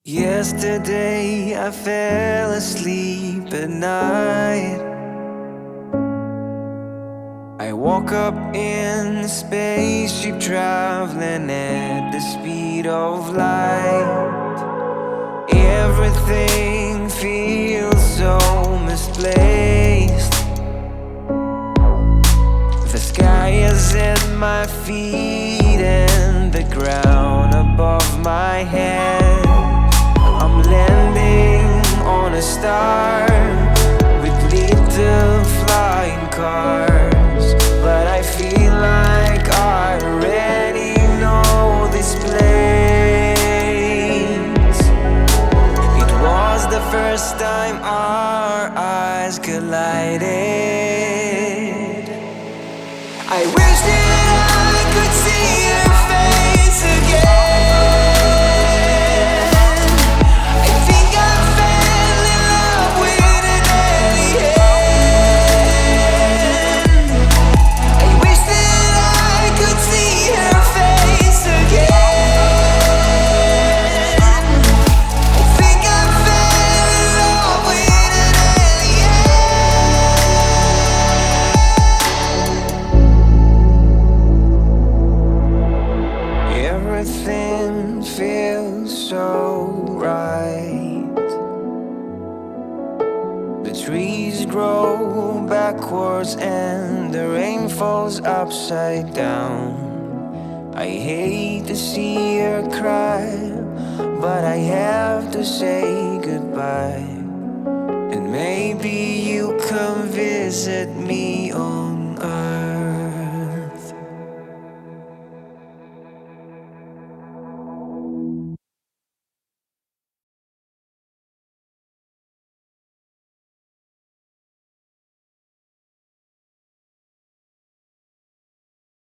Yesterday I fell asleep at night. I woke up in a spaceship traveling at the speed of light. Everything feels so misplaced. The sky is at my feet and the ground above my head.I'm landing on a star with little flying cars, but I feel like I already know this place. It was the first time our eyes collided. I wish that I could see your face again.Everything feels so right. The trees grow backwards and the rain falls upside down. I hate to see her cry, but I have to say goodbye. And maybe you come visit me on Earth.